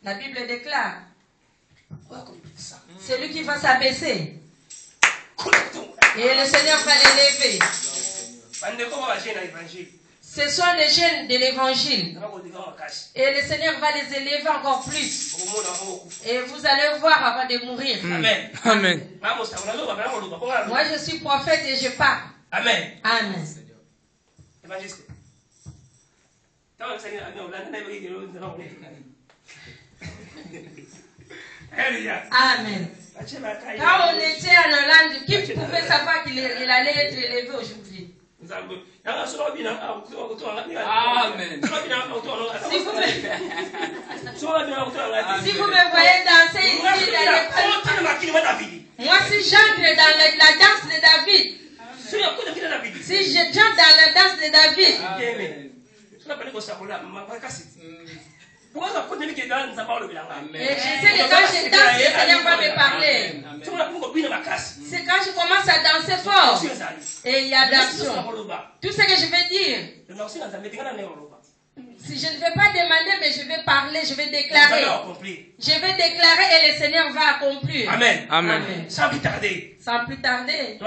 La Bible déclare, c'est lui qui va s'abaisser. Et le Seigneur va l'élever. Ce sont les jeunes de l'évangile. Et le Seigneur va les élever encore plus. Et vous allez voir avant de mourir. Amen. Amen. Moi je suis prophète et je parle. Amen. Amen. Évangéliste. Amen. Quand on était en Hollande, qui pouvait savoir qu'il allait être élevé aujourd'hui? Amen. Si vous me voyez danser ici, moi si j'entre dans la danse de David, si je chante dans la danse de David, et je sais que quand je danse, le Seigneur va me parler. C'est quand je commence à danser fort et il y a d'action. Tout ce que je vais dire, si je ne vais pas demander, mais je vais parler, je vais déclarer. Je vais déclarer et le Seigneur va accomplir. Amen. Amen. Amen. Sans plus tarder. Sans plus tarder.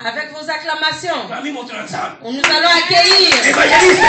Avec vos acclamations, nous allons accueillir l'évangéliste.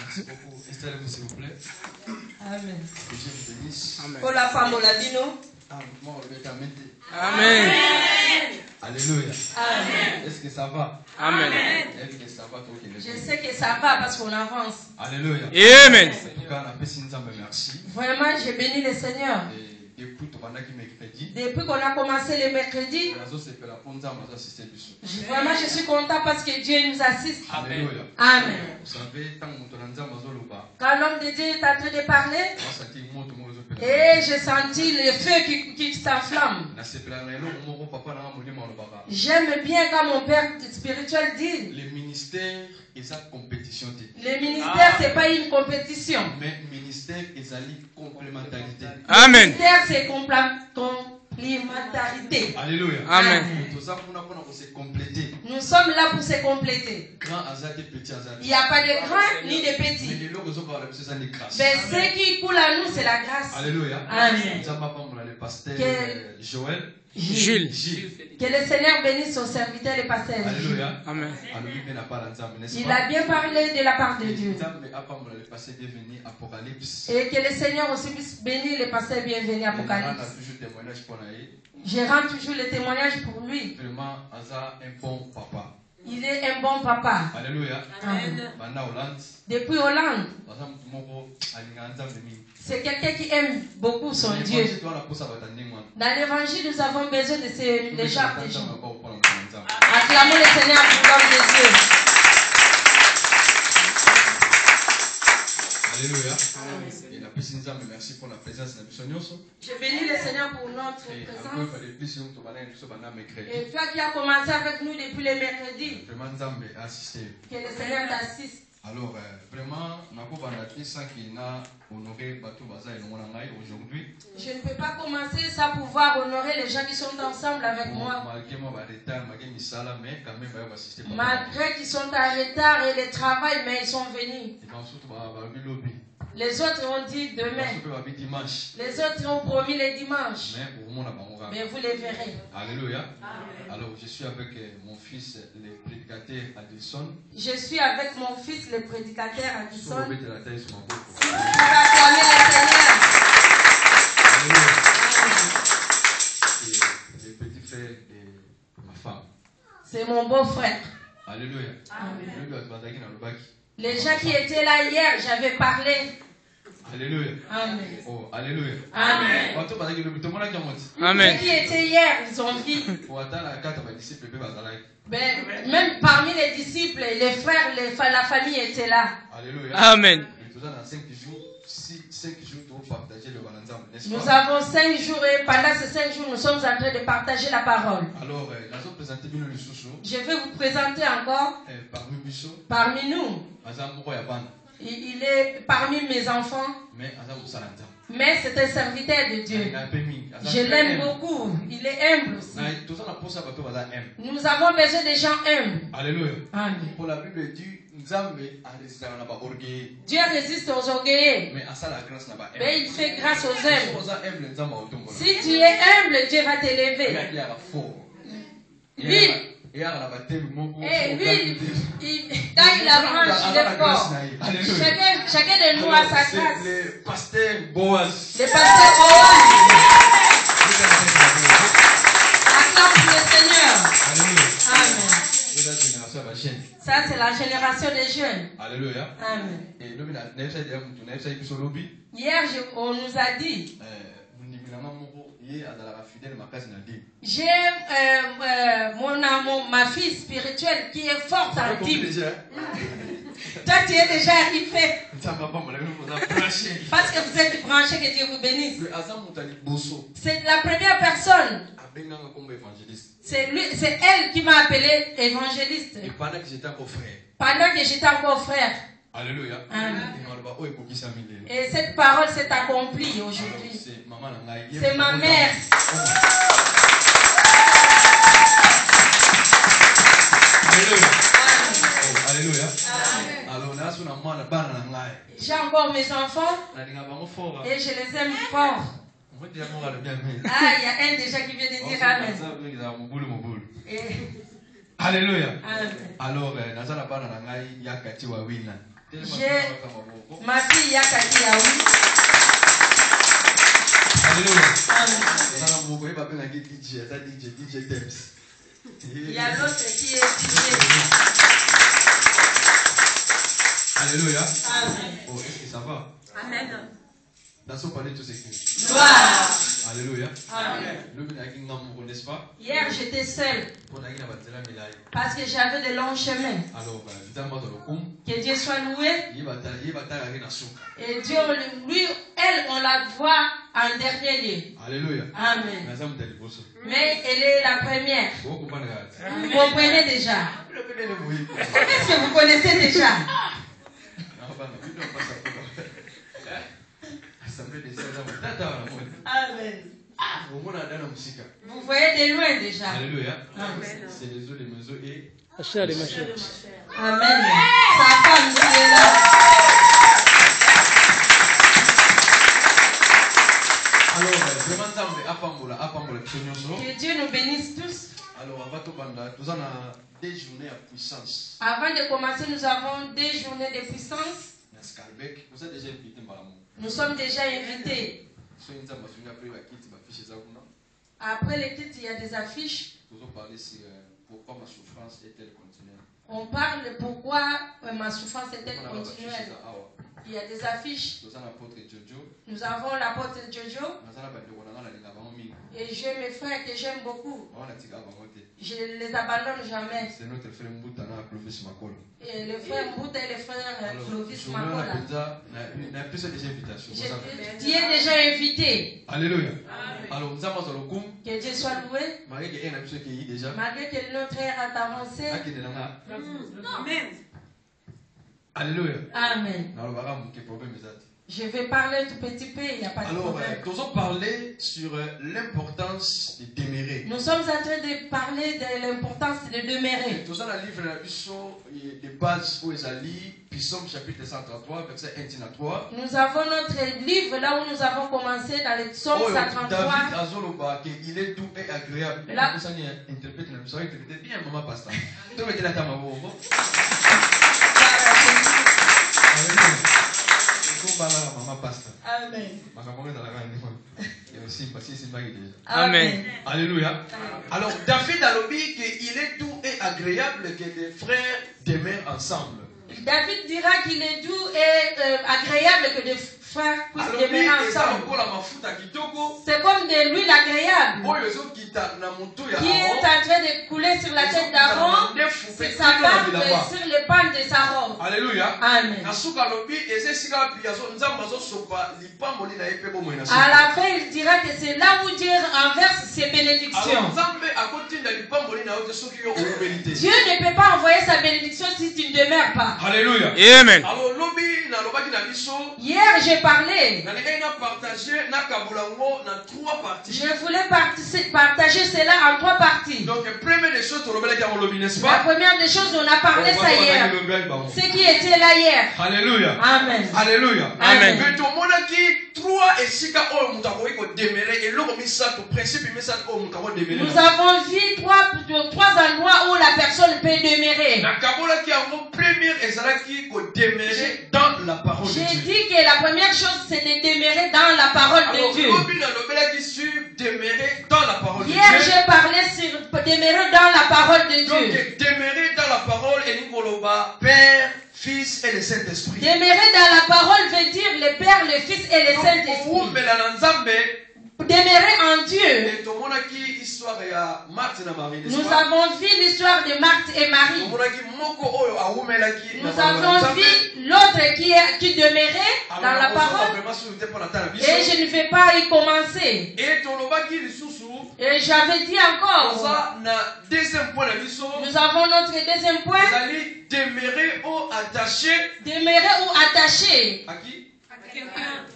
Merci beaucoup. Installez-vous s'il vous plaît. Amen. Que Dieu vous bénisse. Amen. Amen. Alléluia. Amen. Est-ce que ça va? Amen. Est-ce que ça va? Je sais que ça va parce qu'on avance. Alléluia. Amen. En tout cas, on a merci. Vraiment, j'ai béni le Seigneur. Depuis qu'on a commencé les mercredis, vraiment je suis content parce que Dieu nous assiste. Amen. Amen. Vous savez, quand l'homme de Dieu est en train de parler, et j'ai senti le feu qui s'enflamme. J'aime bien quand mon père spirituel dit, le ministère est sa compétition. Le ministère, c'est pas une compétition. Mais ministère est sa complémentarité. Amen. Le ministère, c'est complémentarité. Alléluia. Amen. Nous sommes là pour se compléter. Il n'y a pas de grand ni de petit. Mais ce qui coule à nous, c'est la grâce. Alléluia. Amen. Le pasteur Joël. Gilles. Que le Seigneur bénisse son serviteur, le pasteur. Alléluia. Amen. Il a bien parlé de la part de Dieu. Et que le Seigneur aussi puisse bénir le pasteur bienvenu Apocalypse. Je rends toujours le témoignage pour lui. Vraiment, un bon papa. Il est un bon papa. Alléluia. Amen. Depuis Hollande, c'est quelqu'un qui aime beaucoup son Dieu. Dans l'évangile, nous avons besoin de ces gens. Acclamons le Seigneur pour l'homme de Dieu. Alléluia. Merci pour la présence de Bisognoso. Je bénis le Seigneur pour notre présence. Et toi qui as commencé avec nous depuis le mercredi, que le Seigneur t'assiste. Alors, vraiment, aujourd'hui. Je ne peux pas commencer sans pouvoir honorer les gens qui sont ensemble avec moi. Malgré qu'ils sont en retard et le travail, mais ils sont venus. Les autres ont dit demain. Les autres ont promis les dimanches. Mais vous les verrez. Alléluia. Alors, je suis avec mon fils, le prédicateur Addison. Je suis avec mon fils, le prédicateur Addison. Si vous acclamer le Seigneur. C'est le petit frère de ma femme. C'est mon beau-frère. Alléluia. Amen. Les gens qui étaient là hier, j'avais parlé. Alléluia. Amen. Oh, alléluia. Amen. Amen. Ceux qui étaient hier, ils ont vu. Même parmi les disciples, les frères, la famille était là. Alléluia. Amen. n'est-ce Nous pas? avons 5 jours et pendant ces 5 jours, nous sommes en train de partager la parole. Alors, présenter Bino Lisusu, Je vais vous présenter encore parmi Bisso, parmi nous. Azambo Yaban, Il est parmi mes enfants, mais Azambo Salanta. mais c'est un serviteur de Dieu. Je l'aime beaucoup. Il est humble aussi. Nous avons besoin des gens humbles. Alléluia. Amen. Pour la Bible dit, Dieu résiste aux orgueilleux, mais il fait grâce aux humbles. Si tu es humble, Dieu va t'élever. Lui, quand il avance, il est fort. Chacun de nous a sa grâce. Le pasteur Boaz. Le pasteur Boaz. Acclame pour le Seigneur. Amen. Ça, c'est la génération des jeunes. Alléluia. Amen. Hier, on nous a dit, j'ai mon amour, ma fille spirituelle qui est forte en Bible. Toi, tu es déjà arrivé. Parce que vous êtes branché, que Dieu vous bénisse. C'est la première personne. C'est elle qui m'a appelé évangéliste. Pendant que j'étais encore frère. Alléluia. Amen. Et cette parole s'est accomplie aujourd'hui. C'est ma mère. Alléluia. Alléluia. Alors, j'ai encore mes enfants et je les aime fort. Ah, il y a un déjà qui vient de dire Amen. Alléluia. Amen. Alors, j'ai ma fille Yakati Yaoui. Alléluia. Amen. Il y a l'autre qui est DJ. Alléluia. Amen. Oh, est-ce que ça va? Amen. Dans son palais, tout c'est Gloire. Alléluia. Amen. N'est-ce pas? Hier, j'étais seule parce que j'avais de longs chemins. Alors, que Dieu soit loué. Et Dieu, lui, elle, on la voit en dernier lieu. Alléluia. Amen. Mais elle est la première. Vous comprenez déjà. Est-ce que vous connaissez déjà? Amen. Vous voyez de loin déjà. Alléluia. Amen. C'est les eaux, les maisons et... Amen. Sa femme qui est là. Alors, Que Dieu nous bénisse tous. Alors, nous avons des journées à puissance. Avant de commencer, nous avons des journées de puissance. Vous êtes déjà invité par l'amour. Nous sommes déjà invités. Après les titres, il y a des affiches. Pourquoi ma souffrance est-elle continuelle? On parle de pourquoi ma souffrance est-elle continuelle. Il y a des affiches. Nous avons l'apôtre Jojo. Et j'ai mes frères que j'aime beaucoup. Je ne les abandonne jamais. C'est notre frère Mboutana, Clovis Makolo. Et le frère Mbouta et le frère Clovis Makola. Tu es déjà invité. Alléluia. Alors, que Dieu soit loué. Malgré que notre ère a avancé. Amen. Alléluia. Amen. Je vais parler un tout petit peu, il n'y a pas de problème. Alors, nous allons parler sur l'importance de demeurer. Nous sommes en train de parler de l'importance de demeurer. Nous allons livre la leçon de base où ils allient, Psaume chapitre 133, verset 1 à 3. Nous avons notre livre là où nous avons commencé dans le psaume 133. David Azoloba, il est doux et agréable. Là. Vous allez interpréter bien, maman pasteur. Tu mettez la table à vous. Amen. Amen. Alléluia. Alors, David a dit qu'il est doux et agréable que les frères demeurent ensemble. David dira qu'il est doux et agréable que des frères puissent demeurer ensemble. C'est comme de l'huile agréable. qui est en train de couler sur la tête d'Aaron, c'est sa barbe sur les pans de sa robe. Alléluia. Amen. À la fin, il dira que c'est là où Dieu renverse ses bénédictions. Dieu ne peut pas envoyer sa bénédiction si tu ne demeures pas. Alléluia. Amen. Hier, j'ai parlé. Je voulais partager cela en 3 parties. Donc, première des choses, n'est-ce La pas? première des choses, on a parlé ça hier. Ce qui était là hier. Alléluia. Amen. Alléluia. Amen. Mais tout le monde qui 3 et 6 cas où nous avons démêlé et l'homme ça au principe mais ça où nous avons démêlé. Nous avons vu 3 endroits où la personne peut demeurer. Na kabola qui a mon premier ezalaki ko demeurer dans la parole de Dieu. J'ai dit que la première chose c'est de demeurer dans la parole de Dieu. Demeurer dans la parole de Dieu. Hier j'ai parlé sur demeurer dans la parole de Dieu. Donc demeurer dans la parole et Nikoloba Père, Fils et le Saint-Esprit. Demeurer dans la parole veut dire le Père, le Fils et le Saint-Esprit. Demeurer en Dieu. Nous avons vu l'histoire de Marthe et Marie. Nous avons vu l'autre qui demeurait dans la parole. Et je ne vais pas y commencer. Et j'avais dit encore. Nous avons notre deuxième point. Demeurer ou attaché. Demeurer ou attaché. À qui?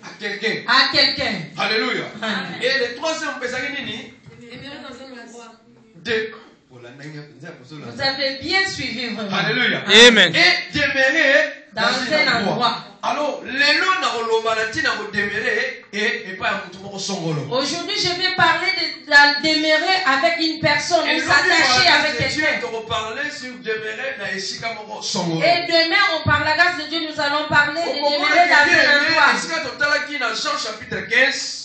À quelqu'un. À quelqu'un. Alléluia. Amen. Et le troisième, vous avez bien suivi vraiment. Alléluia. Amen. Et demeurer dans un endroit. Alors, aujourd'hui, je vais parler de demeurer avec une personne ou s'attacher avec quelqu'un. Et demain, on par la grâce de Dieu, nous allons parler de demeurer dans un endroit.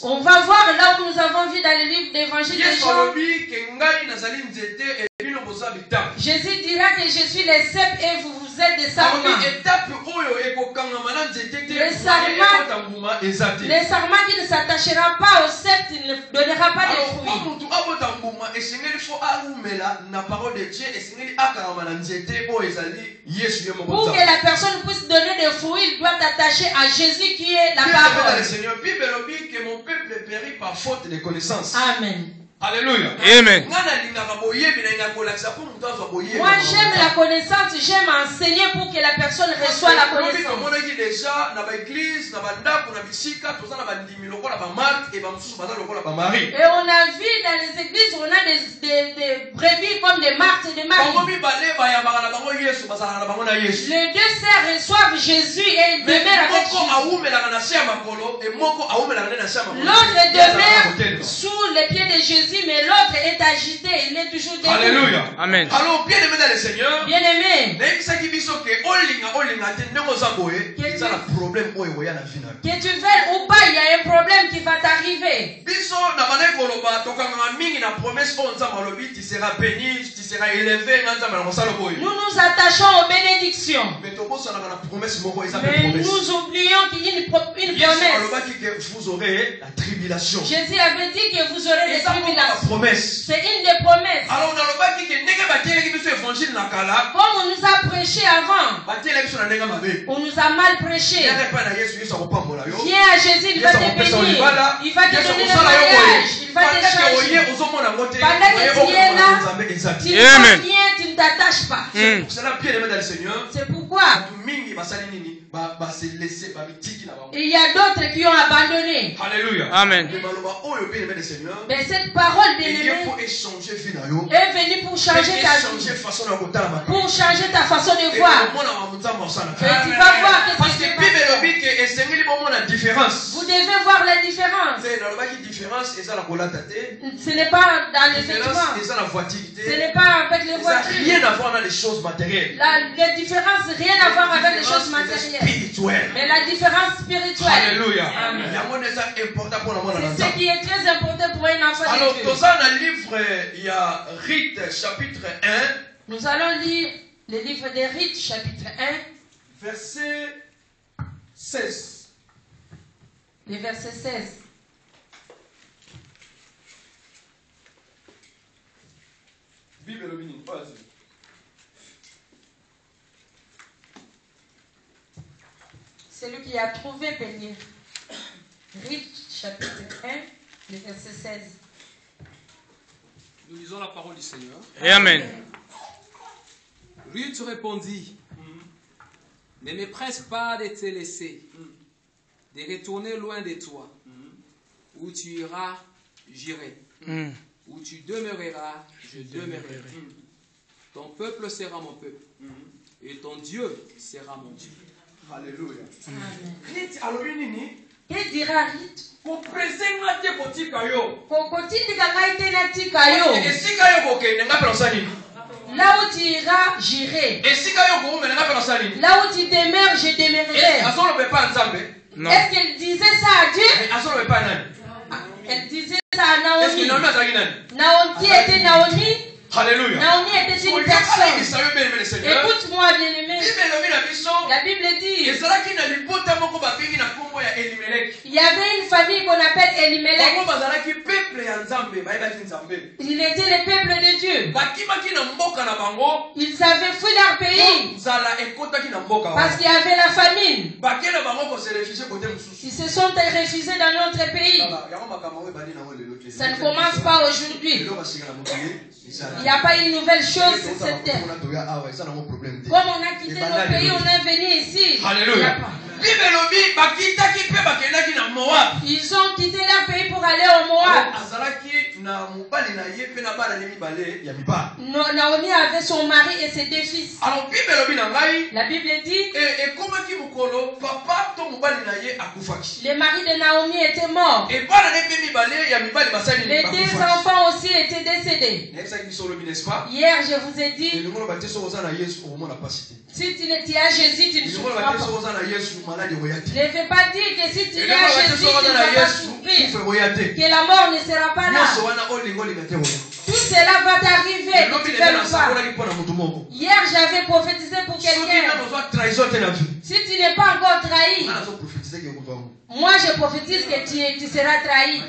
On va voir là où nous avons vu dans le livre d'évangile de Jean. Jésus dira que je suis les cèpes et vous êtes des sarments. Le sarment qui ne s'attachera pas au cèpe ne donnera pas de fruits. Pour que la personne puisse donner des fruits, il doit t'attacher à Jésus qui est la parole. Amen. Alléluia. Amen. Moi j'aime la connaissance, j'aime enseigner pour que la personne reçoive la connaissance. Et on a vu dans les églises, on a des brebis comme des Marthe et des Marie. Les deux sœurs reçoivent Jésus et ils demeurent avec Jésus. L'autre demeure sous les pieds de Jésus. Mais l'autre est agité, il est toujours debout. Alléluia. Amen. Alors, bien aimé dans le Seigneur, bien aimé, que tu veuilles ou pas, il y a un problème qui va t'arriver. Nous nous attachons aux bénédictions. Mais nous oublions qu'il y a une promesse. Vous aurez la tribulation. Jésus avait dit que vous aurez des tribulations. C'est une des promesses. Alors, comme on nous a prêché avant, on nous a mal prêché. Viens à Jésus, il va te bénir. Il va te donner le mariage. Il va te changer. Pendant que tu es là, tu ne viens, tu ne t'attaches pas. C'est pourquoi il y a d'autres qui ont abandonné. Alléluia. Amen. Mais cette parole bien-aimée est venue pour changer ta vie, pour changer ta façon de voir. Et tu vas voir qu'est-ce qui se passe. Vous devez voir la différence. Ce n'est pas dans les vêtements. Ce n'est pas avec les voitures. Rien à voir dans les choses matérielles. La différence, rien à voir avec les choses matérielles. Mais la différence spirituelle. Alléluia. C'est ce qui est très important pour un enfant de Dieu. Dans le livre, il y a Rite, chapitre 1. Nous allons lire le livre des Rites, chapitre 1. Verset 16. Le verset 16. Celui qui a trouvé peut lire. Ruth, chapitre 1, le verset 16. Nous lisons la parole du Seigneur. Et Amen. Ruth répondit, ne me presse pas de te laisser, de retourner loin de toi. Où tu iras, j'irai. Où tu demeureras, je demeurerai. Ton peuple sera mon peuple. Et ton Dieu sera mon Dieu. Alléluia. Amen. Que dira Ruth? Là où tu iras, j'irai. Là où tu demeures, je demeurerai. Est-ce qu'elle disait ça à Dieu? Elle disait ça à Naomi. Naomi était Naomi. Alléluia. Naomi était une personne. Écoute-moi, bien-aimé. La Bible dit il y avait une famille qu'on appelle Elimelech. Il était le peuple de Dieu. Ils avaient fui leur pays parce qu'il y avait la famine. Ils se sont réfugiés dans notre pays. Ça ne commence pas aujourd'hui. Il n'y a pas une nouvelle chose sur cette terre. Comme on a quitté nos pays, on est venu ici. Alléluia. Ils ont quitté leur pays pour aller au Moab. Naomi avait son mari et ses deux fils. La Bible dit le mari de Naomi était mort. Les deux enfants aussi étaient décédés. Hier, je vous ai dit, si tu as Jésus, tu ne souffres pas. Ne veux pas dire que si tu as Jésus, tu ne vas pas souffrir. Que la mort ne sera pas là. Tout cela va t'arriver, que tu veux ou pas. Hier, j'avais prophétisé pour quelqu'un. Si tu n'es pas encore trahi, moi je prophétise que tu seras trahi.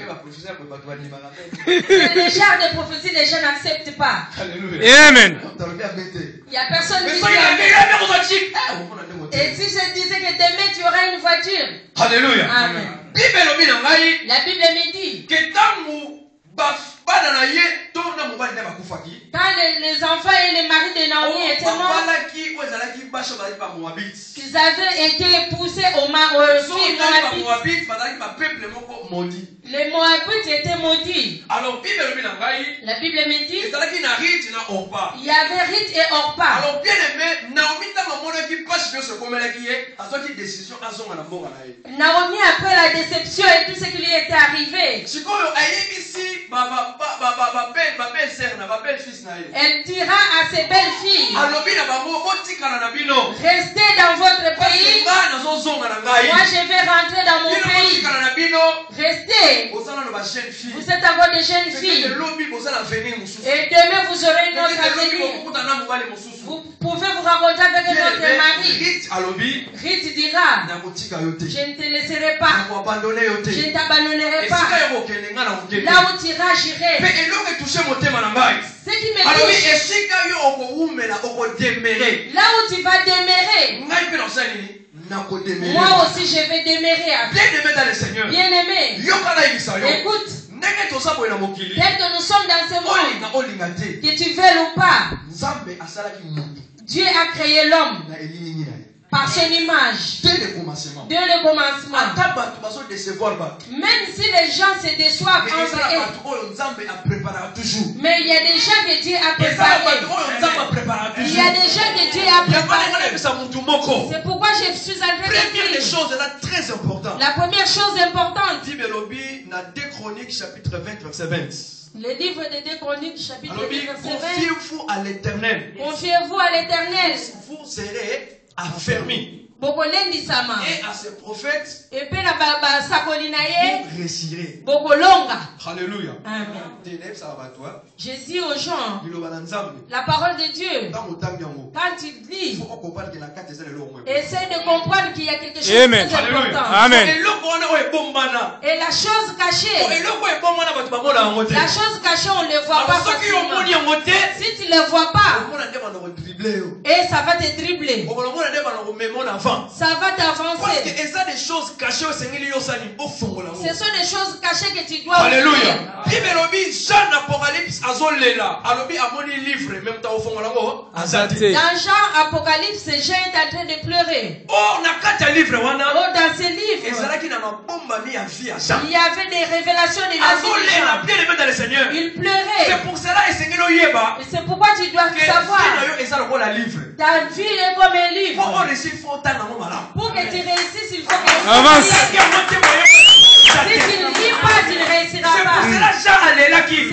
C'est le genre de prophétie, les gens n'acceptent pas. Amen. Il n'y a personne qui dit. Et si je disais que demain tu auras une voiture. Alléluia. Amen. La Bible me dit quand les enfants et les maris de Naomi étaient morts, qu'ils avaient été poussés aux Moabites. Les Moabites étaient maudits. Alors, la Bible me dit il y avait Ruth et Orpa. Alors, bien aimé, Naomi, après la déception et tout ce qui lui était arrivé, elle dira à ses belles filles, restez dans votre pays. Moi je vais rentrer dans mon pays. Restez. Vous êtes encore des jeunes filles. Et demain vous aurez une autre avenir. Vous pouvez vous rencontrer avec un autre mari. Ruth dira, je ne te laisserai pas. Je ne t'abandonnerai pas. Là où tu iras, j'irai. Ce qui me touche, là où tu vas demeurer, moi aussi je vais demeurer avec. Bien aimé, écoute, tel que nous sommes dans ce monde, que tu veuilles ou pas, Dieu a créé l'homme par son image. Dès le commencement. Même si les gens se déçoivent entre eux, mais il y a des gens que Dieu a préparés. Il y a des gens que Dieu a préparés. C'est pourquoi je suis en train de dire. Première chose là très importante. La première chose importante. Dans Chroniques chapitre 20 verset 20. Le livre des 2 Chroniques, chapitre 20, verset 20. Confiez-vous à l'Éternel. Confiez-vous à l'Éternel. Vous serez affermis. Et à ses prophètes, vous réussirez. Alléluia. Je dis aux gens, la parole de Dieu, quand il dit, essaie de comprendre qu'il y a quelque chose de très important. Amen. Et la chose cachée, on ne les voit pas facilement. Si tu ne les vois pas, et ça va te dribbler. Ça va t'avancer. Des choses cachées. Ce sont des choses cachées que tu dois Alléluia. Dans Jean Apocalypse, Jean est en train de pleurer. Dans ce livre, il y avait des révélations de la vie. Il pleurait. C'est pour cela et c'est pourquoi tu dois savoir. Ta vie est comme un livre. Pour que tu réussisses, il faut que tu avance. Si tu ne lis pas, tu ne réussiras pas. C'est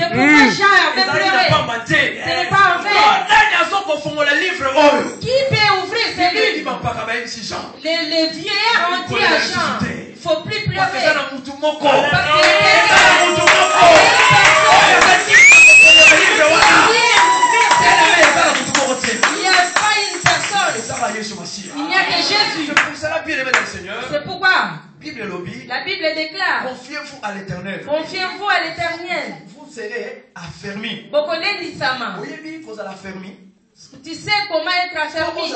pourquoi Jean avait pleuré. Ce n'est pas en fait. Qui peut ouvrir ce livre? Les vieillards ont dit à Jean, il ne faut plus pleurer. Il n'y a pas une personne. Il n'y a que Jésus. C'est pourquoi la Bible déclare, confiez-vous à l'Éternel. Confiez-vous à l'Éternel. Vous serez affermis. Tu sais comment être affermi.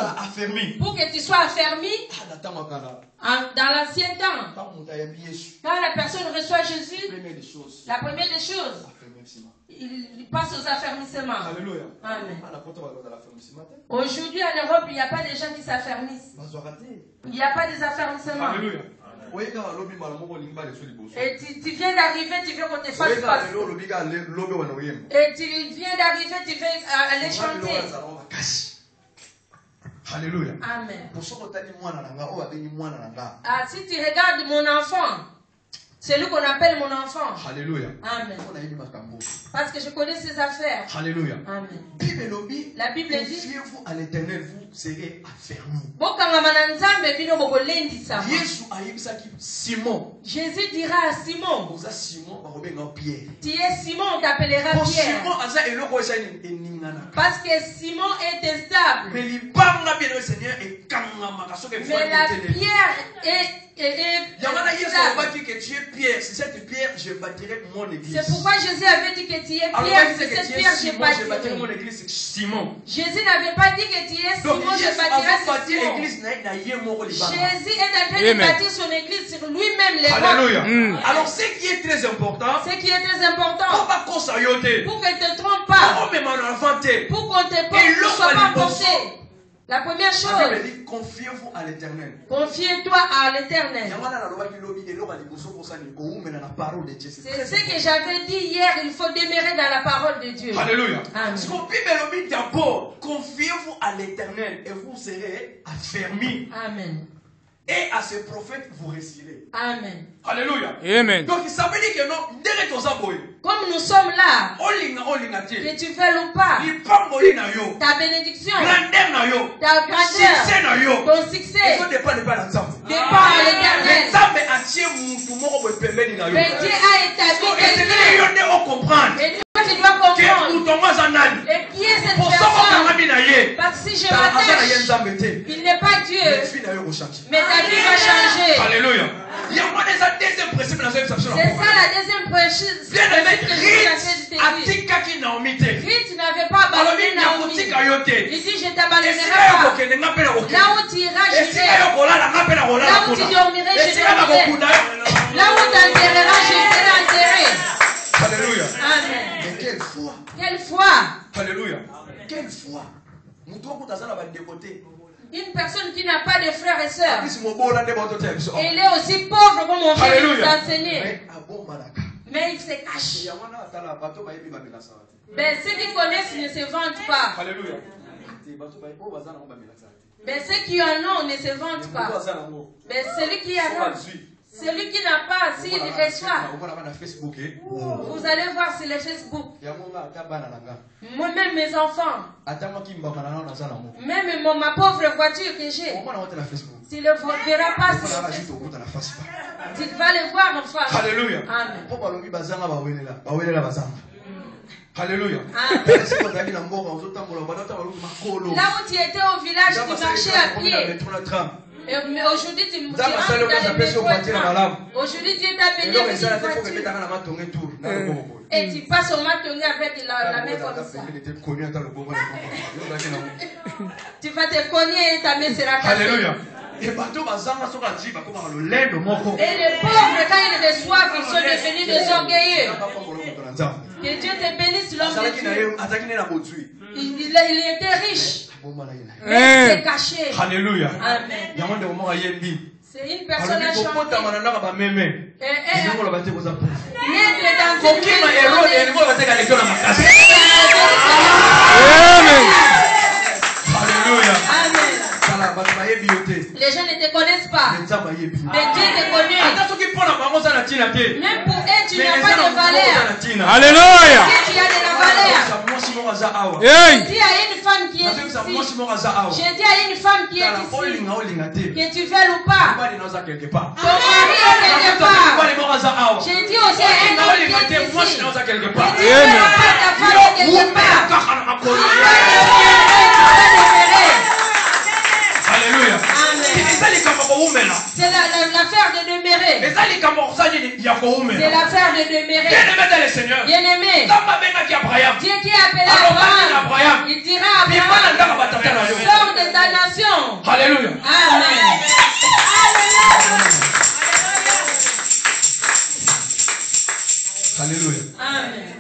Pour que tu sois affermi, dans l'ancien temps, quand la personne reçoit Jésus, la première des choses, il passe aux affermissements. Alléluia. Amen. Aujourd'hui en Europe, il n'y a pas de gens qui s'affermissent. Il n'y a pas des affermissements. Alléluia. Et tu viens d'arriver, tu veux qu'on te fasse face. Et tu viens d'arriver, tu veux aller chanter. Alléluia. Amen. Ah, si tu regardes mon enfant, c'est lui qu'on appelle mon enfant. Alléluia. Amen. Parce que je connais ses affaires. Alléluia. Amen. La Bible dit, confiez-vous à l'Éternel, vous serez affermis. Jésus dira à Simon, tu es Simon, on t'appellera Pierre. Parce que Simon est instable. Mais la pierre est c'est pourquoi Jésus avait dit que tu es Pierre, c'est cette pierre je bâtirai mon église. Simon. Jésus n'avait pas dit que tu es Simon, je bâtirai Simon. Jésus est en train de bâtir son église sur lui-même les rocs. Alors ce qui est très important, pour que tu ne te trompes pas, pour qu'on ne soit pas porté. La première chose, confiez-vous à l'Éternel. Confie-toi à l'Éternel. C'est ce que j'avais dit hier, il faut demeurer dans la parole de Dieu. Alléluia. D'abord, confiez-vous à l'Éternel et vous serez affermis. Amen. Et à ses prophètes, vous réussirez. Amen. Alléluia. Amen. Donc ça veut dire que non, comme nous sommes là, que tu veux ou pas, ta bénédiction, ta grandeur, ton succès dépend à l'Éternel. Mais Dieu a établi quelqu'un. Et toi tu dois comprendre. Et qui est cette personne? Parce que si je m'attache, il n'est pas Dieu. Mais ta vie va changer. Alléluia. C'est ça la deuxième précise. Ruth n'avait pas abandonné Naomi. Il dit, je t'abandonnerai pas. Là où tu iras, je vais. Là où tu dormirais, je dormirai. Là où tu enterreras, je serai enterré. Alléluia. Amen. Mais quelle foi. Quelle foi. Alléluia. Quelle foi. Une personne qui n'a pas de frères et sœurs, elle est aussi pauvre comme on vient de nous enseigner. Mais il se cache. Mais ceux qui connaissent ne se vantent pas. Mais ceux qui en ont ne se vantent pas. Mais celui qui en a, Celui qui n'a pas, s'il reçoit, vous allez voir sur le Facebook. Moi-même, mes enfants, même ma pauvre voiture que j'ai, tu ne le verras pas sur le Facebook. Tu vas le voir en face. Alléluia. Amen. Alléluia. Là où tu étais au village, tu marchais à pied. Mais aujourd'hui, tu rentres dans le métro. Aujourd'hui, tu es appelé avec une voiture. Et tu passes au matonné avec la main comme ça. Tu vas te cogner et ta main sera cassée. Alléluia. Et les pauvres, quand ils reçoivent, ils sont devenus des orgueilleux. Que Dieu te bénisse, l'homme de Dieu. Il était riche. Mais il s'est caché. Alléluia. Amen. C'est une personne à chanter. Naître dans une Alléluia. Amen. Les gens ne te connaissent pas. Mais Dieu te connaît. Même pour eux, tu n'as pas de valeur. Alléluia. Tu as de la valeur. Hey. Je dis à une femme qui est ici. Je dis à une femme qui est ici. Que tu veuilles ou pas. Ton mari est quelque part. Je dis aussi à un homme qui est ici. Que tu ne verras pas ta femme quelque part. Alléluia. C'est l'affaire de demeurer. C'est l'affaire de demeurer. Bien-aimé. Dieu qui a appelé Abraham, il dira à Abraham, sors de ta nation. Alléluia. Amen. Alléluia. Amen.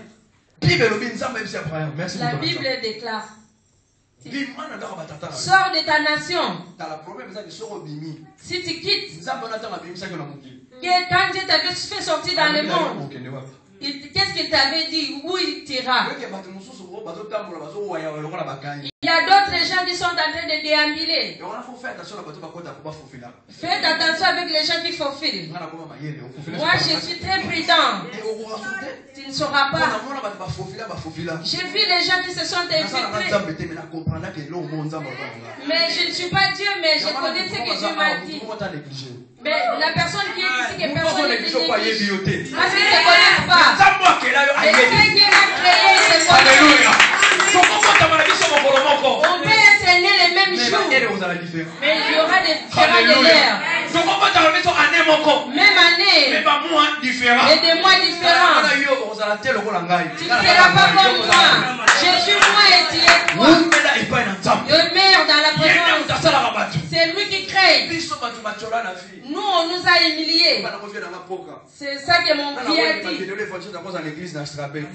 La Bible déclare. Sors de ta nation. Si tu quittes, quand Dieu t'avait fait sortir dans le monde, qu'est-ce qu'il t'avait dit? Où il t'ira? Il y a d'autres gens qui sont en train de déambuler. Faites attention avec les gens qui faufilent. Moi, je suis très prudent. Tu ne sauras pas. J'ai vu les gens qui se sont infiltrés. Mais je ne suis pas Dieu, mais je connais ce que Dieu m'a dit. Mais la personne qui est ici, que personne ne néglige. Parce qu'ils ne te connaissent pas. Et ce qu'il a créé, c'est quoi? Alléluia. On peut être né le même jour, mais il y aura des différents de l'heure. Même année, et des mois différents. Tu ne seras pas comme moi. Je suis moi et tu es toi. Demeure dans la présence. C'est lui qui crée. Nous, on nous a humiliés. C'est ça que mon père a dit.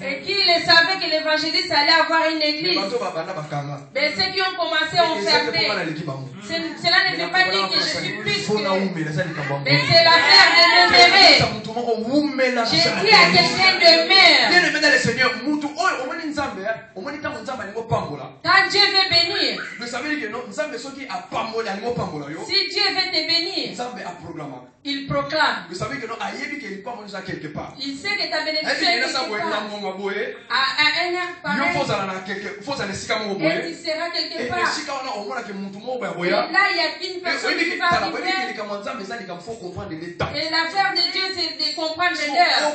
Et qu'il savait que l'évangéliste allait avoir une église. Mais ceux qui ont commencé ont fermé. Cela ne veut pas dire que je suis plus que... Mais c'est l'affaire de demeurer. J'ai dit à quelqu'un demeure. Quand Dieu veut bénir, si Dieu veut te bénir, il proclame. Il sait que ta bénédiction est quelque part. À un air pareil. Et tu seras quelque part. Et là, il y a une personne qui va arriver. Et l'affaire de Dieu, c'est de comprendre l'heure.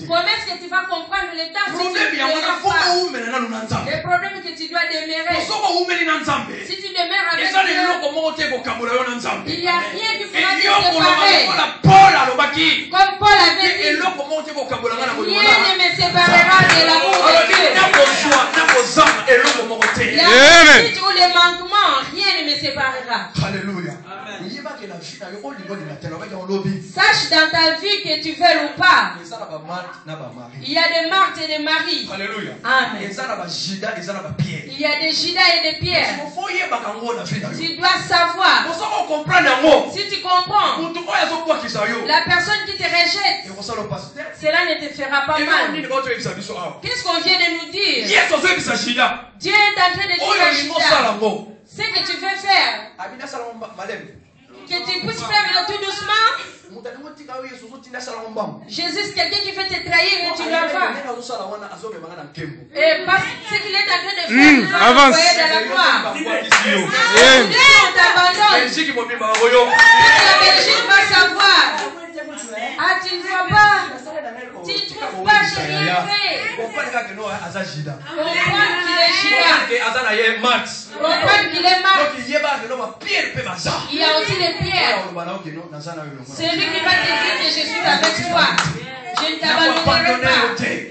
Comment est-ce que tu vas comprendre le temps si tu ne demeures pas? Le problème est que tu dois demeurer. Si tu demeures avec Dieu, il n'y a rien qui pourra te séparer. Comme Paul avait dit, rien ne me séparera de l'amour de Dieu. La fuite ou les manquements, rien ne me séparera. Alléluia. Sache dans ta vie que tu veux ou pas, il y a des Marthe et des Marie. Alléluia. Amen. Il y a des Judas et des Pierre. Tu dois savoir. Si tu comprends, la personne qui te rejette, cela ne te fera pas mal. Qu'est-ce qu'on vient de nous dire? Dieu est en train de dire à Judas, ce que tu veux faire, que tu puisses faire tout doucement. Jésus, c'est quelqu'un qui fait te trahir et tu l'envoies. Et parce que ce qu'il est en train de faire, avance. Dans la croix. On t'abandonne. La Belgique va savoir. Ah, tu ne vois pas. Tu ne trouves pas, j'ai rien fait. Comprends qu'il est Judas. Comprends qu'il est Max. Il y a aussi les pierres. C'est lui qui va te dire que je suis avec toi. Je ne t'abandonnerai pas.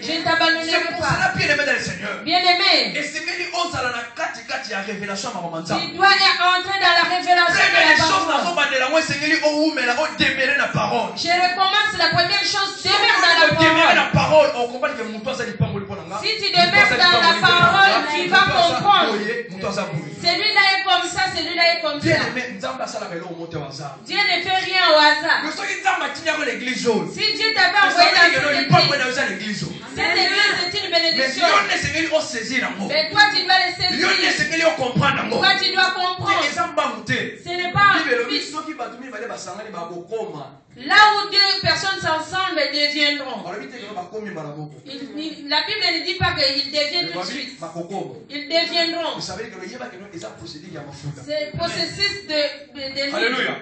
Je ne t'abandonnerai pas. Bien-aimé, tu dois entrer dans la révélation de la parole. Je recommence la première chose, demeure dans la parole. Si tu demeures dans la parole, tu vas comprendre. Celui-là est comme ça, celui-là est comme ça. Dieu ne fait rien au hasard. Si Dieu t'avait envoyé dans cette église est une bénédiction. Mais toi tu dois le saisir. Toi tu dois comprendre. Ce n'est pas un fils. Là où deux personnes s'ensemble deviendront. La Bible ne dit pas qu'ils deviennent tout de suite. Ils deviendront. C'est le processus de l'huile. Alléluia.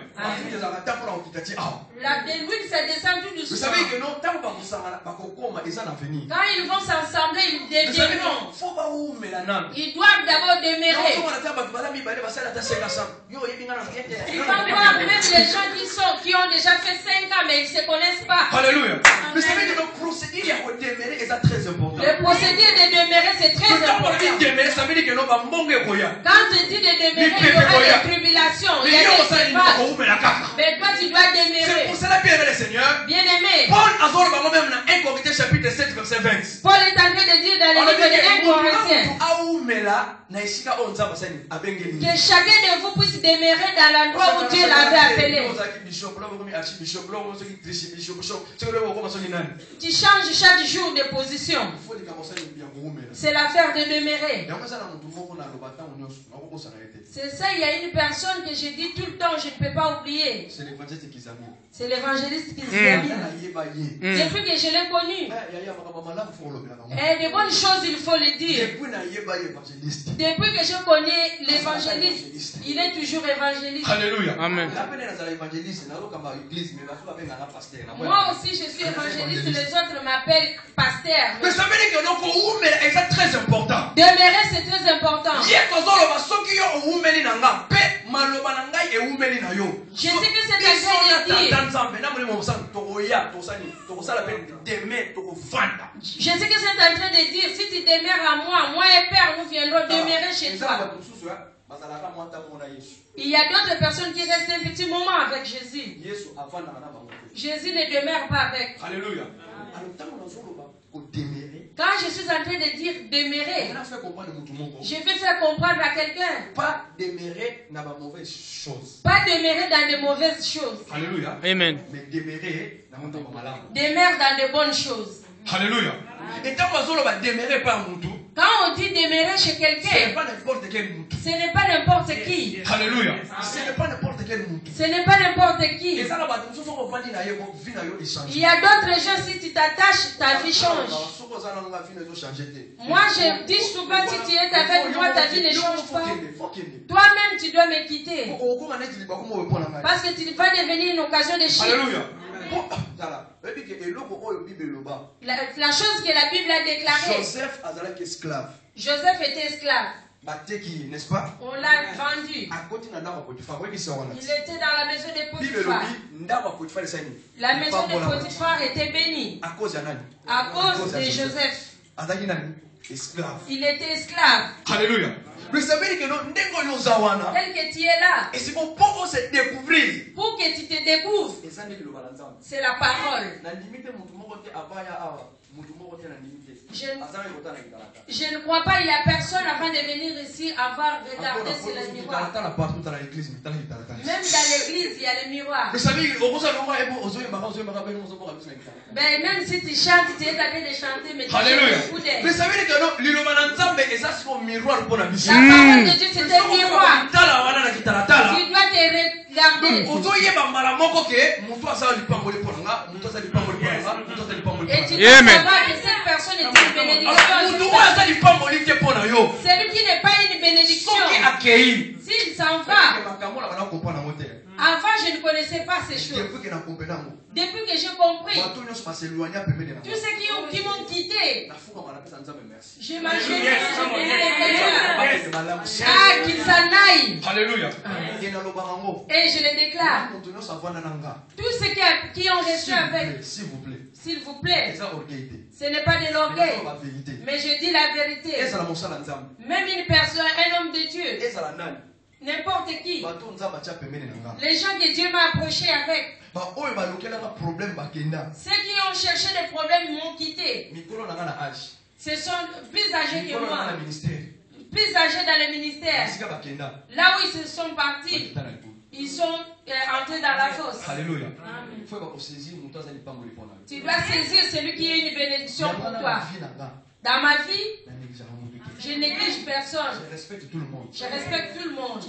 L'huile, ça descend tout doucement. Quand ils vont s'ensembler, ils deviendront. Ils doivent d'abord demeurer. Tu vas voir même les gens qui ont déjà fait 5 ans, mais ils ne se connaissent pas. Alléluia. Vous savez que le procédé de demeurer est très important. Le procédé de demeurer, c'est très important. Quand tu dis de demeurer, il y aura des tribulations. Il y a des sépares. Mais toi, tu dois demeurer. C'est pour cela, bien aimé le Seigneur. Bien aimé. Paul a même dans 1 Corinthiens chapitre 7 verset 20. Paul est en train de dire dans le livre de 1 Corinthiens que chacun de vous puisse demeurer dans l'endroit où Dieu l'avait appelé. Tu changes chaque jour de position. C'est l'affaire de demeurer. C'est ça, il y a une personne que je dis tout le temps, je ne peux pas oublier. C'est l'évangéliste Kizami. Depuis que je l'ai connu. Et de bonnes choses, il faut le dire. Depuis que je connais l'évangéliste, il est toujours évangéliste. Alléluia. Amen. Moi aussi, je suis évangéliste, les autres m'appellent pasteur. Mais ça veut dire que c'est très important. Demeurer, c'est très important. Je sais que c'est un fait de dire. Je sais que c'est en train de dire, si tu demeures à moi, moi et Père, nous viendrons demeurer chez toi. Il y a d'autres personnes qui restent un petit moment avec Jésus. Jésus ne demeure pas avec. Alléluia. Quand je suis en train de dire demeurer, je vais faire comprendre à quelqu'un. Pas demeurer dans de mauvaises choses. Pas demeurer dans de mauvaises choses. Alléluia. Amen. Mais demeurer dans de malades. Demeure dans de bonnes choses. Alléluia. Et quand on va demeurer par Moutou, quand on dit demeurer chez quelqu'un, ce n'est pas n'importe quel Moutou. Ce n'est pas n'importe qui. Alléluia. Ce n'est pas n'importe quel Moutou. Ce n'est pas n'importe qui. Il y a d'autres gens, si tu t'attaches, ta vie change. Moi, je dis souvent, si tu es avec moi, ta vie ne change pas. Toi-même, tu dois me quitter. Parce que tu vas devenir une occasion de chute. Alléluia. La chose que la Bible a déclarée. Joseph était esclave. N'est-ce pas? On l'a vendu. Il était dans la maison de Potiphar. La maison de Potiphar était bénie à cause de Joseph. Il était esclave. Alléluia. Vous savez que tel que tu es là, et c'est pour se découvrir. Pour que tu te découvres, c'est la parole. Je ne crois pas il y a personne avant de venir ici avoir regardé sur le miroir. Même dans l'église, il y a le miroir. Ben, même si tu chantes, tu es en train de chanter, mais tu chantes beaucoup d'air. Vous savez que la parole de Dieu, c'est un miroir. Tu dois te garder. Et tu dois savoir que cette personne est une bénédiction. Celui qui n'est pas une bénédiction, s'il s'en va. Avant, je ne connaissais pas ces choses. Depuis que j'ai compris, tous ceux qui m'ont quitté, je m'agenouille, je bénis les Seigneur. Ah, qu'ils s'en aillent. Alléluia. Et je les déclare. Tous ceux qui ont reçu avec, s'il vous plaît, ce n'est pas de l'orgueil, mais je dis la vérité. Même une personne, un homme de Dieu, n'importe qui, les gens que Dieu m'a approché avec, ceux qui ont cherché des problèmes m'ont quitté. Ce sont plus âgés que moi, plus âgés dans le ministère. Là où ils se sont partis, ils sont entrés dans la fosse. Alléluia. Tu dois saisir celui qui est une bénédiction pour toi. Dans ma vie, je néglige personne. Je respecte tout le monde. Je respecte tout le monde.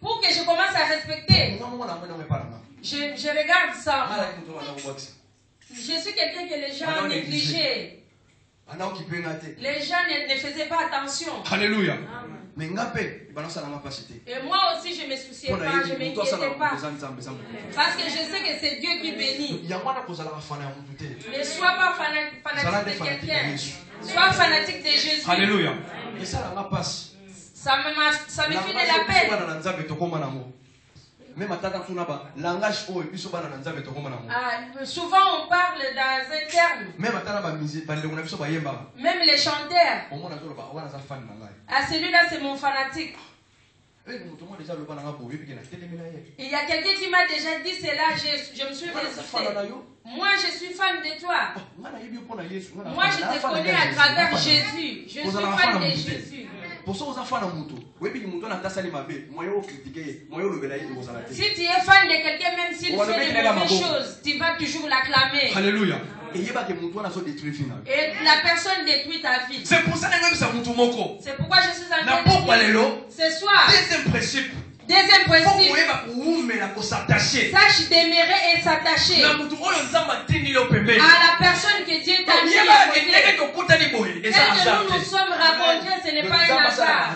Pour que je commence à respecter, je regarde ça. Je suis quelqu'un que les gens négligeaient. Les gens ne faisaient pas attention. Alléluia. Et moi aussi, je ne me souciais pas, je ne m'inquiétais pas. Parce que je sais que c'est Dieu qui bénit. Ne sois pas fanatique de quelqu'un. Sois fanatique de Jésus. Alléluia. Ça me fait de la peine. Souvent on parle dans un terme. Même les chanteurs. Ah, celui-là c'est mon fanatique. Il y a quelqu'un qui m'a déjà dit cela, je me suis résisté. Moi je suis fan de toi. Moi je te connais à travers Jésus. Je suis fan de Jésus. Si tu es fan de quelqu'un, même s'il fait des mauvaises choses, tu vas toujours l'acclamer. Alléluia. Et la personne détruit ta vie. C'est pour ça que c'est pourquoi je suis en train de dire ce soir. Deuxième principe. Sache demeurer et s'attacher à la personne que Dieu t'a mis à côté. Et que nous nous sommes rencontrés, ce n'est pas un hasard.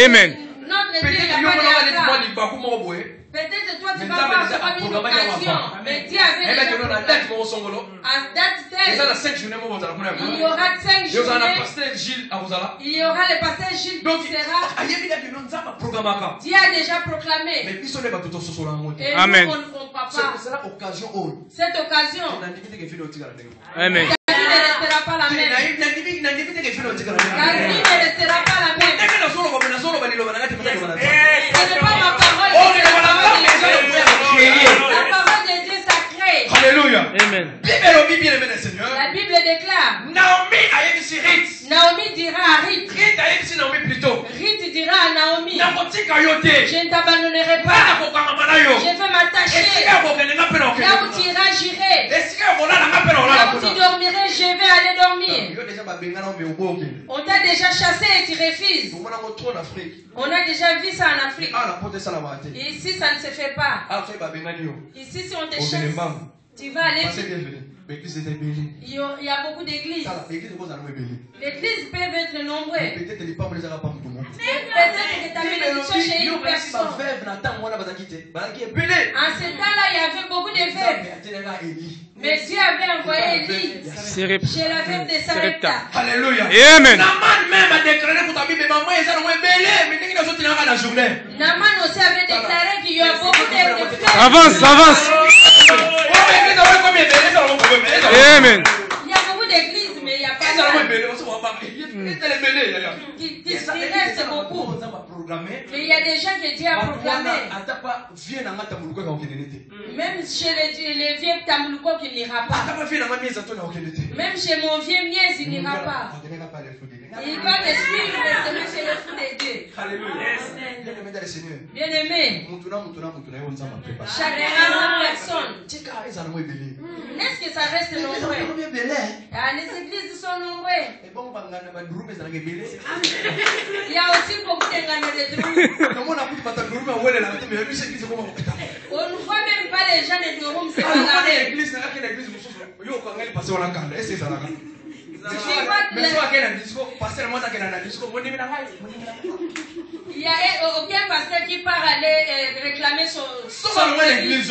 Amen. Notre Dieu n'a pas de hasard. Peut-être toi tu vas avoir une occasion, mais Dieu avait déjà à date telle, il y aura 5 journées, il y aura le pasteur Gilles qui sera. Dieu a déjà proclamé. Et Amen. nous on ne comprend pas. Cette occasion, Amen. la vie ne restera pas la même. La vie ne restera pas la même. Ce n'est pas ma parole. La parole de Dieu sacrée. Alléluia. Amen. La Bible déclare. Naomi dira à Ruth. Ruth dira à Naomi. Je ne t'abandonnerai pas. Je vais m'attacher. Là où tu iras, j'irai. Là où tu dormirais, je vais aller dormir. On t'a déjà chassé et tu refuses. On a déjà vu ça en Afrique. Et ici, ça ne se fait pas. Ici, si on te chasse, tu vas aller. Il y a beaucoup d'églises. L'église peut être nombreuses. Peut-être que ta bénédiction chez une personne. En ce temps-là, il y avait beaucoup de veuves. Mais Dieu avait envoyé Élie chez la veuve de Sarepta. Alléluia. Amen. Naman aussi avait déclaré qu'il y a beaucoup de veuves. Avance, avance. Amen. Il y a beaucoup d'églises, mais il n'y a pas de qui se restent beaucoup. Mais il y a des gens que Dieu a proclamés. Même chez les vieux Tamuluko qui n'ira pas. Même chez mon vieux Mies, il n'ira pas. Il va te suivre et te mettre chez le fou des dieux. Alléluia. Bien-aimé dans le Seigneur. Bien-aimé. Chaque personne. Est-ce que ça reste nombreux? Les églises sont nombreuses. Il y a aussi beaucoup de gagnants de drôles. On ne voit même pas les gens de drôles se bagarrer. Il n'y a aucun pasteur qui part aller réclamer son église.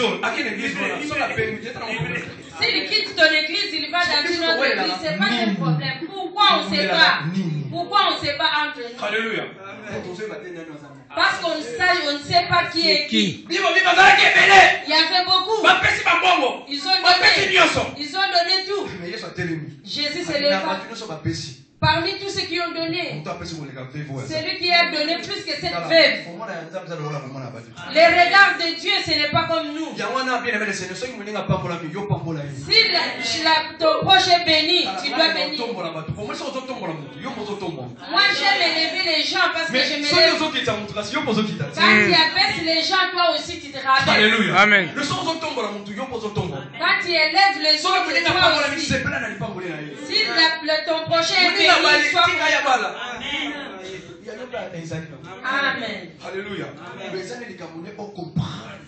S'il quitte ton église, il va dans une autre église. Ce n'est pas un problème. Pourquoi on ne sait pas? Pourquoi on ne sait pas entre nous? Alléluia. Parce qu'on ne sait pas qui est qui. Il y avait beaucoup. Ils ont donné tout. Jésus se leva. Parmi tous ceux qui ont donné, c'est lui qui a donné plus que cette veuve. Les regards de Dieu, ce n'est pas comme nous. Si ton proche est béni, tu dois bénir. Moi, j'aime élever les gens parce que je m'élève. Quand tu abaisses les gens, toi aussi tu te rabaisses. Alléluia. Amen. Quand tu élèves les autres, toi aussi. Si ton prochain est béni, sois content. Amen. Alléluia.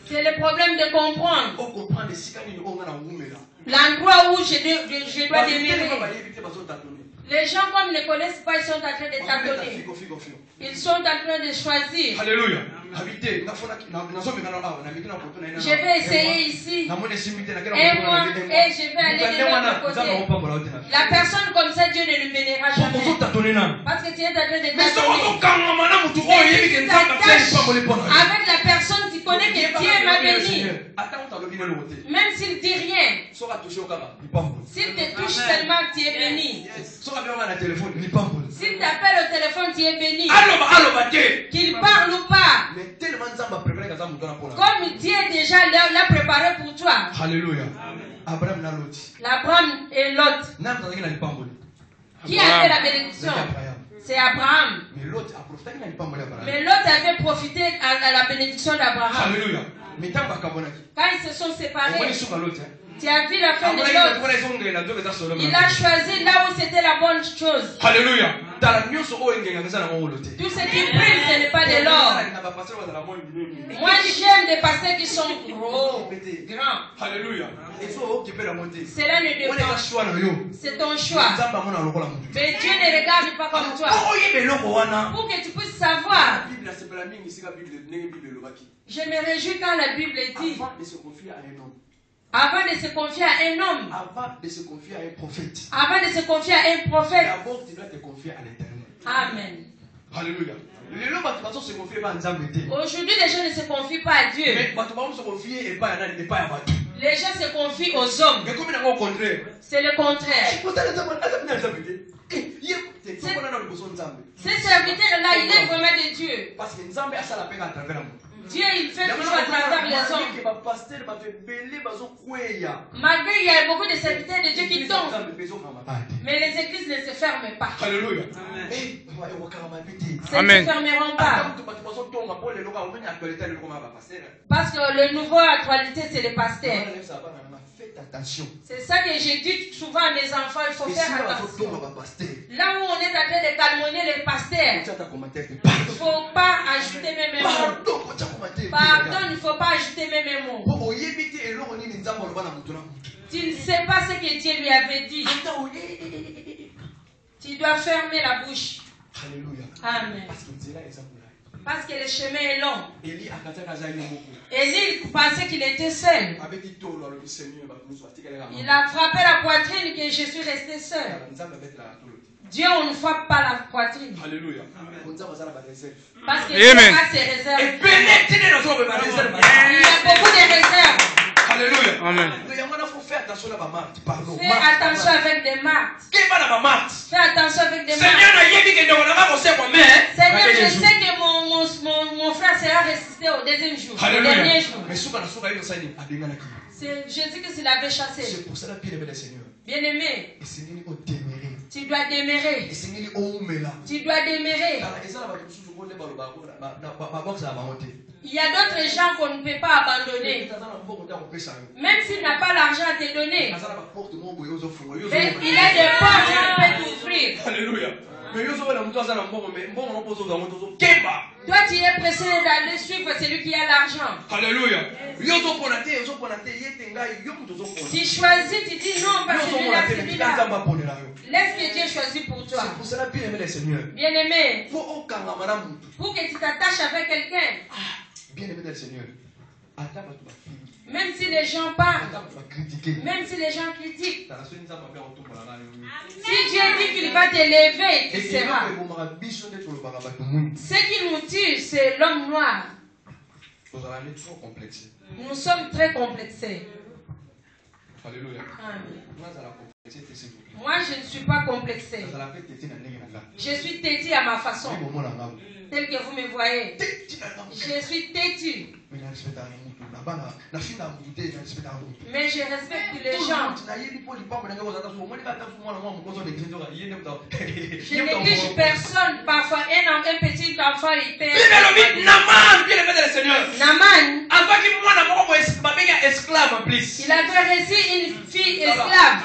C'est le problème de comprendre. L'endroit où je dois demeurer. Les gens, comme ne connaissent pas, ils sont en train de tâtonner. Ils sont en train de choisir. Alléluia. Je vais essayer ici. Un mois et je vais aller de l'autre côté. La personne comme ça, Dieu ne lui bénira jamais. Parce que tu es en train de tâtonner. Avec la personne, tu connais que Dieu m'a béni. Même s'il ne dit rien. S'il te touche seulement, tu es béni. S'il t'appelle au téléphone, tu es béni. Qu'il parle ou pas. Comme Dieu déjà l'a préparé pour toi. Alléluia. L'Abraham et Lot. Qui a fait la bénédiction? C'est Abraham. Mais Lot avait profité à la bénédiction d'Abraham. Alléluia. Quand ils se sont séparés, tu as vu la fin de Lot. Il a choisi là où c'était la bonne chose. Alléluia. Tout ce qui brille, ce n'est pas de l'or. Moi, j'aime des pasteurs qui sont gros, grands. Alléluia. Cela ne dépend pas. C'est ton choix. Mais Dieu ne regarde pas comme toi. Pour que tu puisses savoir. Je me réjouis quand la Bible dit. Avant de se confier à un homme. Avant de se confier à un prophète. Avant de se confier à un prophète. D'abord, tu dois te confier à l'Éternel. Amen. Alléluia. Aujourd'hui, les gens ne se confient pas à Dieu. Les gens se confient aux hommes. C'est le contraire. Ce serviteur-là, il est vraiment de Dieu. Dieu, il fait toujours à travers les hommes. Malgré il y a beaucoup de serviteurs de Dieu qui tombent. Mais les églises ne se ferment pas. Alléluia. Ils ne se fermeront pas. Parce que le nouveau actualité, c'est les pasteurs. C'est ça que j'ai dit souvent à mes enfants, il faut faire attention. Là où on est en train de calmonner les pasteurs, il ne faut pas ajouter même un mot. Pardon, il ne faut pas ajouter même un mot. Tu ne sais pas ce que Dieu lui avait dit. Tu dois fermer la bouche. Amen. Parce que le chemin est long. Élie pensait qu'il était seul. Il a frappé la poitrine que je suis resté seul. Dieu, on ne frappe pas la poitrine. Alléluia. Parce que Dieu a ses réserves. Il y a beaucoup de réserves. Alléluia. Amen. Fais attention avec des marques. Fais attention avec des marques. Seigneur, je sais que mon frère sera ressuscité au deuxième jour. Au dernier jour. Jésus que s'il avait chassé. C'est pour cela, bien-aimé le Seigneur. Bien-aimé. Tu dois demeurer. Tu dois demeurer. Il y a d'autres gens qu'on ne peut pas abandonner. Même s'il n'a pas l'argent à te donner. Mais il a des portes qu'il peut t'ouvrir. Alléluia. Toi, tu es pressé d'aller suivre celui qui a l'argent. Alléluia. Tu choisis, tu dis non parce que celui-là. Laisse que Dieu choisisse pour toi. Bien-aimé, pour que tu t'attaches avec quelqu'un. Bien-aimé dans le Seigneur. Même si les gens parlent, même si les gens critiquent, si Dieu dit qu'il va t'élever, tu seras. Ce qui nous tue, c'est l'homme noir. Nous sommes très complexés. Alléluia. Moi, je ne suis pas complexé. Je suis têtu à ma façon. Tel que vous me voyez. Je suis têtu. Mais je respecte les gens. Je néglige personne. Parfois, un petit enfant, il perd. Naman, il avait reçu une fille esclave.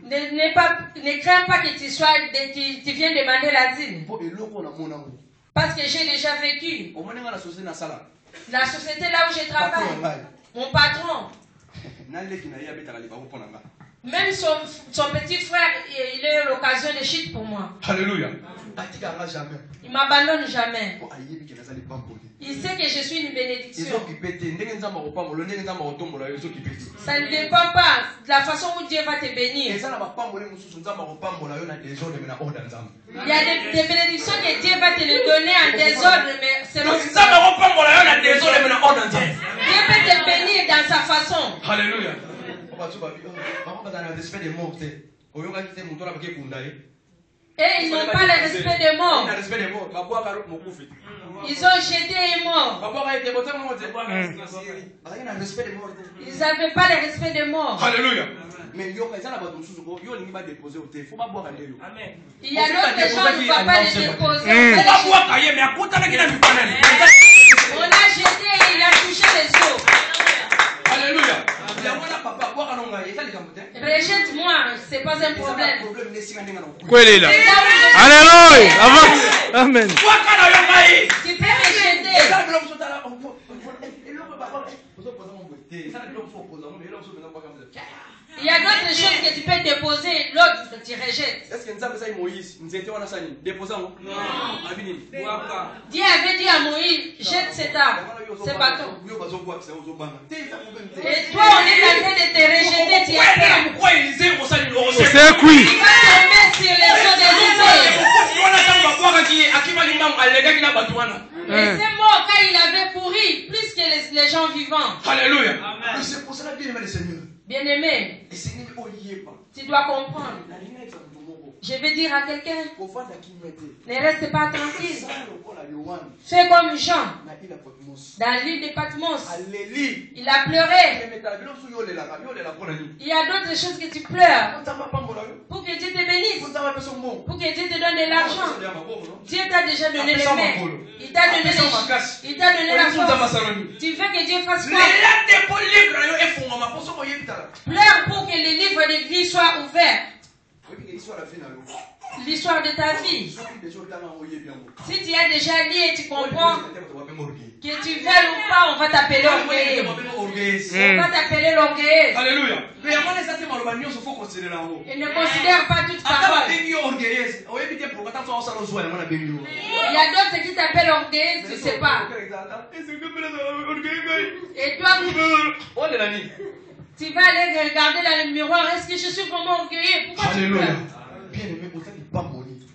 Ne crains pas que tu viennes demander l'asile. Parce que j'ai déjà vécu. La société là où je travaille, mon patron, même son petit frère, il a eu l'occasion de chute pour moi. Alléluia. Il ne m'abandonne jamais. Il sait que je suis une bénédiction. Ça ne dépend pas de la façon où Dieu va te bénir. Il y a des bénédictions que Dieu va te les donner en désordre, mais selon Dieu peut te bénir dans sa façon. Alléluia. Et ils n'ont pas le respect des morts. Ils ont jeté et mort. Ils n'avaient pas le respect des morts. Alléluia. Il y a d'autres gens qui ne vont pas les déposer. On l'a jeté et il a touché les os. Alléluia. Rejette-moi, c'est pas un problème. Alléluia. Amen. Tu peux rejeter. Il y a d'autres choses que tu peux déposer, l'autre tu rejettes. Dieu avait dit à Moïse, jette cet arbre, ce bâton. Et toi, on est en train de te rejeter, tu as peur. C'est cuit. Il va te mettre sur les eaux de Et ces morts, quand il avait pourri, plus que les gens vivants. Alléluia. Bien-aimé, tu dois comprendre. Je vais dire à quelqu'un, ne reste pas tranquille. Fais comme Jean. Dans l'île de Patmos, il a pleuré. Il y a d'autres choses que tu pleures pour que Dieu te bénisse, pour que Dieu te donne de l'argent. Dieu t'a déjà donné les mains, il t'a donné les, il t'a donné la force. Tu veux que Dieu fasse quoi? Pleure pour que les livres de vie soient ouverts. L'histoire de ta vie. Si tu as déjà lu et tu comprends, que tu veuilles ou pas, on va t'appeler orgueilleux. On va t'appeler l'orgueilleux. Alléluia. Et ne considère pas toute parole. Il y a d'autres qui t'appellent orgueilleux, tu ne sais pas. Et toi, tu vas aller regarder dans le miroir. Est-ce que je suis vraiment orgueilleux? Pourquoi tu pleures?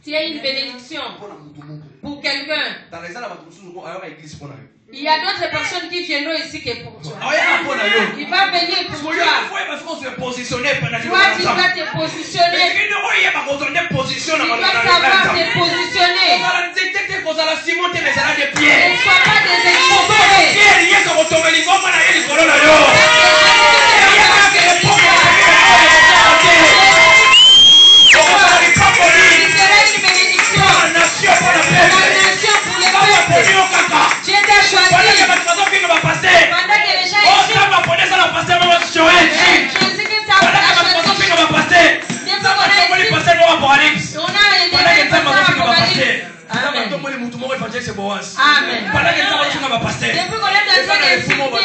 Tu as une bénédiction pour quelqu'un. Il y a d'autres personnes qui viendront ici que pour toi. Il va venir pour toi. Toi, tu dois te positionner. Tu dois savoir te positionner. Ne sois pas désespéré. évangéliste Boaz. Amen. Pendant que tu vas pasteur. Depuis qu'on est dans cette intimité.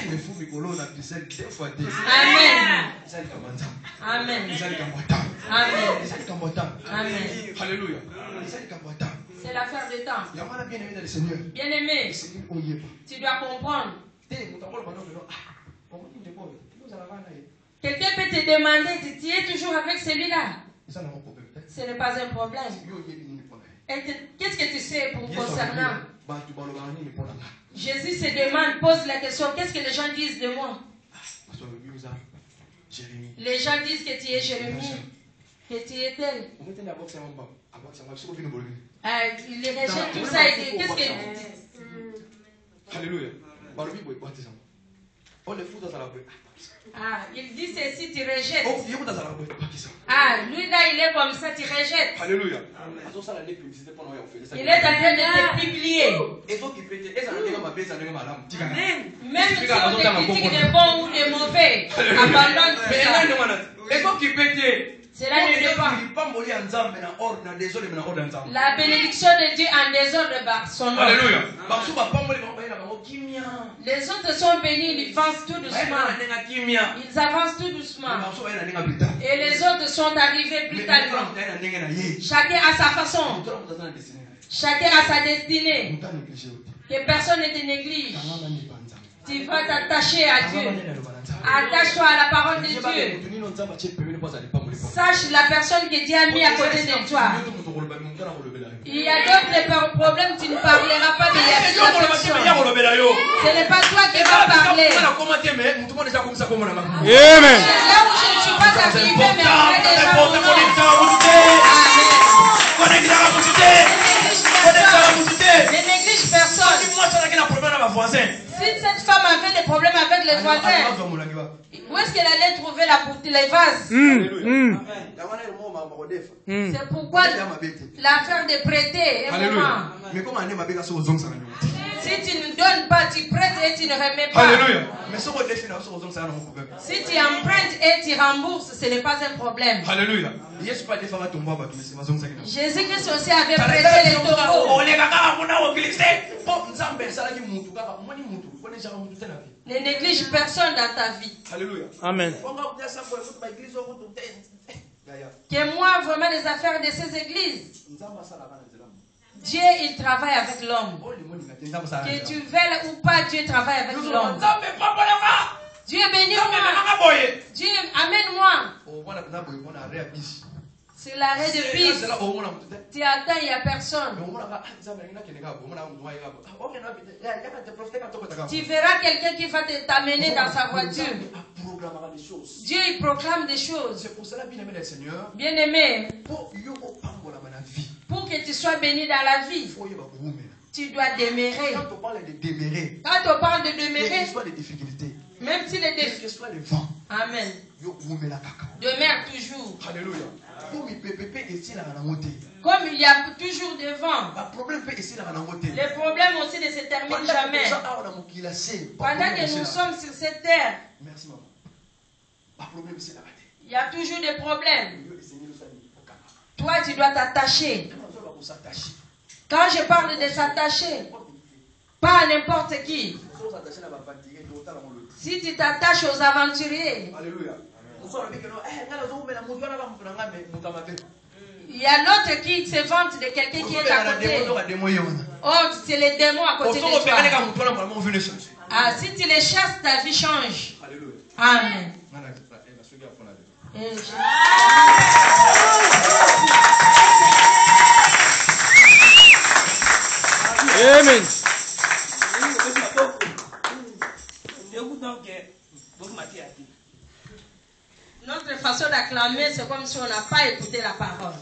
Les fous Mikolo na piscelle 2 fois 2. Amen. Amen. Amen. Alléluia. C'est l'affaire de temps. Bien-aimé dans le Seigneur. Bien-aimé, tu dois comprendre. Quelqu'un peut te demander, tu es toujours avec celui-là. Ce n'est pas un problème. Qu'est-ce que tu sais pour concernant? Jésus se demande, pose la question, qu'est-ce que les gens disent de moi? Les gens disent que tu es Jérémie, que tu es tel. Il rejette tout ça et dit, qu'est-ce que... Alléluia. Il dit ceci, tu rejettes. Lui là, il est comme ça, tu rejettes. Alléluia. Il est en train de te publier. Même si on te critique de bon ou de mauvais, abandonne ça. Cela ne dépend. La bénédiction de Dieu en désordre son nom. Alléluia. Les autres sont bénis, ils avancent tout doucement. Ils avancent tout doucement. Et les autres sont arrivés plus tard. Chacun a sa façon. Chacun a sa destinée. Que personne ne te néglige. Tu vas t'attacher à Dieu. Attache-toi à la parole de Dieu. Sache la personne que Dieu a mis à côté de toi. Il y a d'autres problèmes, tu ne parleras pas de la personne. Ce n'est pas toi qui vas parler. Amen. Là où je ne suis pas arrivé, mais après déjà mon ne néglige personne. Si cette femme avait des problèmes avec les voisins, où est-ce qu'elle allait trouver les vases? C'est pourquoi l'affaire de prêter est moment. Si tu ne donnes pas, tu prêtes et tu ne remets pas. Alléluia. Si tu empruntes et tu rembourses, ce n'est pas un problème. Alléluia. Jésus-Christ aussi avait prêté les taureaux. Ne néglige personne dans ta vie. Alléluia. Amen. Que moi, vraiment, les affaires de ces églises. Dieu, il travaille avec l'homme. Que tu veuilles ou pas, Dieu travaille avec l'homme. Dieu bénit moi. Dieu amène-moi. C'est l'arrêt de piste. Tu attends, il n'y a personne. Tu verras quelqu'un qui va t'amener dans sa voiture. Dieu, il proclame des choses. C'est pour cela, bien-aimé Seigneur, bien-aimé, pour que tu sois béni dans la vie, tu dois demeurer. Quand on parle de demeurer, quelles que soient les difficultés, même si les quels que soient les vents, Amen. Demeure toujours. Alléluia. Comme il y a toujours des vents, les problèmes aussi ne se terminent jamais. Pendant que nous sommes sur cette terre, il y a toujours des problèmes. Toi, tu dois t'attacher. Quand je parle de s'attacher, pas à n'importe qui. Si tu t'attaches aux aventuriers, il y a l'autre qui se vante de quelqu'un qui est à côté. Oh, c'est les démons à côté de toi. Ah, si tu les chasses, ta vie change. Amen. Amen. Notre façon d'acclamer, c'est comme si on n'a pas écouté la parole.